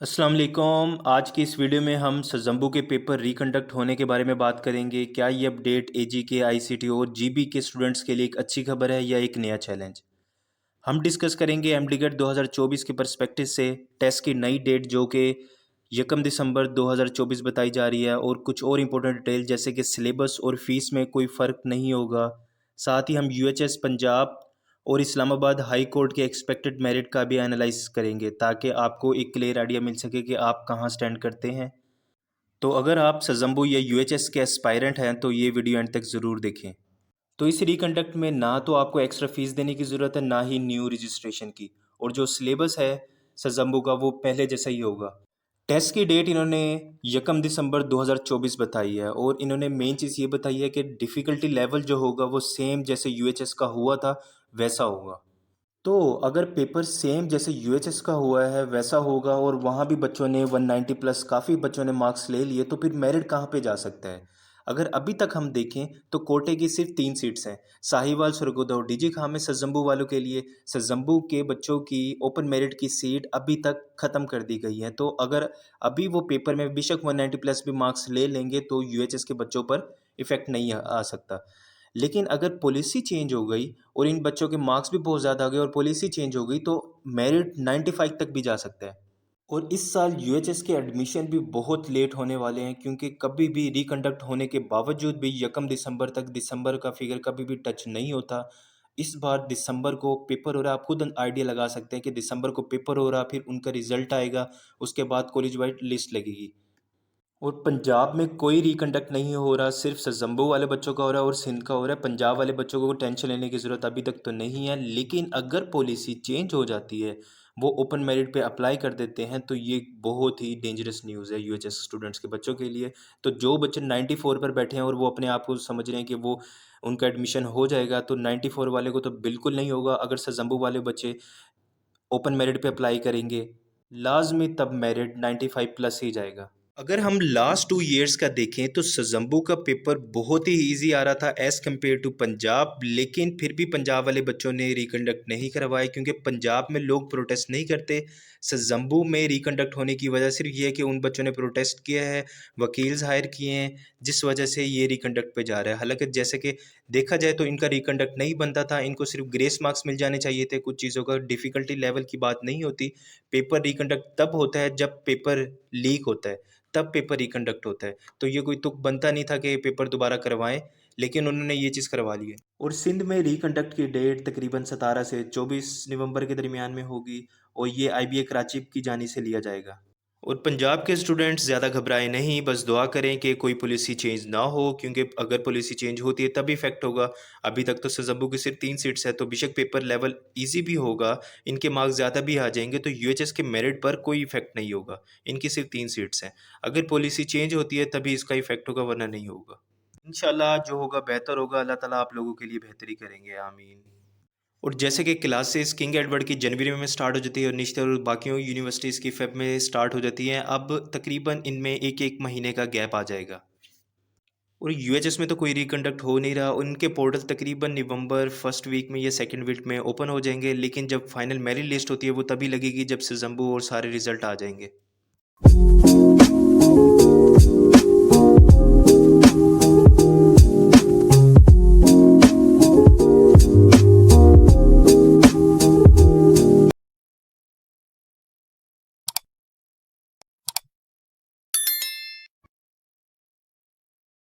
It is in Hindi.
अस्सलाम वालेकुम। आज की इस वीडियो में हम सज़म्बू के पेपर रिकंडक्ट होने के बारे में बात करेंगे। क्या ये अपडेट एजी के आईसीटी और जीबी के स्टूडेंट्स के लिए एक अच्छी खबर है या एक नया चैलेंज। हम डिस्कस करेंगे एमडीगेट 2024 के पर्सपेक्टिव से टेस्ट की नई डेट जो कि 1 दिसंबर 2024 बताई जा रही है, और कुछ और इम्पोर्टेंट डिटेल जैसे कि सिलेबस और फीस में कोई फ़र्क नहीं होगा। साथ ही हम यूएचएस पंजाब और इस्लामाबाद हाई कोर्ट के एक्सपेक्टेड मेरिट का भी एनालाइज करेंगे ताकि आपको एक क्लियर आइडिया मिल सके कि आप कहाँ स्टैंड करते हैं। तो अगर आप सज़म्बू या यूएचएस के एस्पायरेंट हैं तो ये वीडियो एंड तक ज़रूर देखें। तो इस रिकंडक्ट में ना तो आपको एक्स्ट्रा फीस देने की ज़रूरत है, ना ही न्यू रजिस्ट्रेशन की, और जो सिलेबस है सज़म्बू का वो पहले जैसा ही होगा। टेस्ट की डेट इन्होंने 1 दिसंबर 2024 बताई है, और इन्होंने मेन चीज़ ये बताई है कि डिफ़िकल्टी लेवल जो होगा वो सेम जैसे यूएचएस का हुआ था वैसा होगा। तो अगर पेपर सेम जैसे यूएचएस का हुआ है वैसा होगा और वहाँ भी बच्चों ने 190 प्लस काफ़ी बच्चों ने मार्क्स ले लिए, तो फिर मेरिट कहाँ पे जा सकता है। अगर अभी तक हम देखें तो कोटे की सिर्फ 3 सीट्स हैं, साहिवाल, सुरगुदा और डीजी खां में सज़म्बू वालों के लिए। सज़म्बू के बच्चों की ओपन मेरिट की सीट अभी तक ख़त्म कर दी गई है, तो अगर अभी वो पेपर में बेशक 190 प्लस भी मार्क्स ले लेंगे तो यूएचएस के बच्चों पर इफ़ेक्ट नहीं आ सकता। लेकिन अगर पॉलिसी चेंज हो गई और इन बच्चों के मार्क्स भी बहुत ज़्यादा आ गए और पॉलिसी चेंज हो गई तो मेरिट 95 तक भी जा सकता है। और इस साल यूएचएस के एडमिशन भी बहुत लेट होने वाले हैं, क्योंकि कभी भी रिकंडक्ट होने के बावजूद भी 1 दिसंबर तक दिसंबर का फिगर कभी भी टच नहीं होता। इस बार दिसंबर को पेपर हो रहा है, आप खुद आइडिया लगा सकते हैं कि दिसंबर को पेपर हो रहा, फिर उनका रिजल्ट आएगा, उसके बाद कॉलेज वाइड लिस्ट लगेगी। और पंजाब में कोई रिकंडक्ट नहीं हो रहा, सिर्फ सज़म्बू वाले बच्चों का हो रहा है और सिंध का हो रहा है। पंजाब वाले बच्चों को टेंशन लेने की ज़रूरत अभी तक तो नहीं है, लेकिन अगर पॉलिसी चेंज हो जाती है, वो ओपन मेरिट पे अप्लाई कर देते हैं, तो ये बहुत ही डेंजरस न्यूज़ है यूएचएस स्टूडेंट्स के बच्चों के लिए। तो जो बच्चे 94 पर बैठे हैं और वो अपने आप को समझ रहे हैं कि वो उनका एडमिशन हो जाएगा, तो 94 वाले को तो बिल्कुल नहीं होगा। अगर सज़म्बू वाले बच्चे ओपन मेरिट पे अप्लाई करेंगे, लाज़मी तब मेरिट 95 प्लस ही जाएगा। अगर हम लास्ट 2 इयर्स का देखें तो सज़म्बू का पेपर बहुत ही इजी आ रहा था एज़ कम्पेयर टू पंजाब, लेकिन फिर भी पंजाब वाले बच्चों ने रिकंडक्ट नहीं करवाए, क्योंकि पंजाब में लोग प्रोटेस्ट नहीं करते। सज़म्बू में रिकंडक्ट होने की वजह सिर्फ ये है कि उन बच्चों ने प्रोटेस्ट किया है, वकील्स हायर किए हैं, जिस वजह से ये रिकंडक्ट पे जा रहा है। हालांकि जैसे कि देखा जाए तो इनका रिकंडक्ट नहीं बनता था, इनको सिर्फ ग्रेस मार्क्स मिल जाने चाहिए थे। कुछ चीज़ों का डिफ़िकल्टी लेवल की बात नहीं होती। पेपर रिकंडक्ट तब होता है जब पेपर लीक होता है, तब पेपर रिकंडक्ट होता है। तो ये कोई तुक बनता नहीं था कि पेपर दोबारा करवाएं, लेकिन उन्होंने ये चीज़ करवा ली है। और सिंध में रिकंडक्ट की डेट तकरीबन 17 से 24 नवंबर के दरमियान में होगी, और ये आईबीए कराची की जानी से लिया जाएगा। और पंजाब के स्टूडेंट्स ज़्यादा घबराए नहीं, बस दुआ करें कि कोई पॉलिसी चेंज ना हो, क्योंकि अगर पॉलिसी चेंज होती है तभी इफेक्ट होगा। अभी तक तो सज़म्बू की सिर्फ 3 सीट्स है, तो बेशक पेपर लेवल इजी भी होगा, इनके मार्क्स ज़्यादा भी आ जाएंगे, तो यूएचएस के मेरिट पर कोई इफेक्ट नहीं होगा। इनकी सिर्फ 3 सीट्स हैं। अगर पॉलिसी चेंज होती है तभी इसका इफेक्ट होगा, वरना नहीं होगा। इंशाल्लाह जो होगा बेहतर होगा। अल्लाह ताला आप लोगों के लिए बेहतरी करेंगे, आमीन। और जैसे कि क्लासेस किंग एडवर्ड की जनवरी में स्टार्ट हो जाती है और निश्चित और बाकियों यूनिवर्सिटीज़ की फेब में स्टार्ट हो जाती हैं, अब तकरीबन इनमें एक एक महीने का गैप आ जाएगा। और यूएचएस में तो कोई रिकंडक्ट हो नहीं रहा। उनके पोर्टल तकरीबन नवंबर फर्स्ट वीक में या सेकंड वीक में ओपन हो जाएंगे, लेकिन जब फाइनल मेरिट लिस्ट होती है वो तभी लगेगी जब सिज़म्बू और सारे रिजल्ट आ जाएंगे।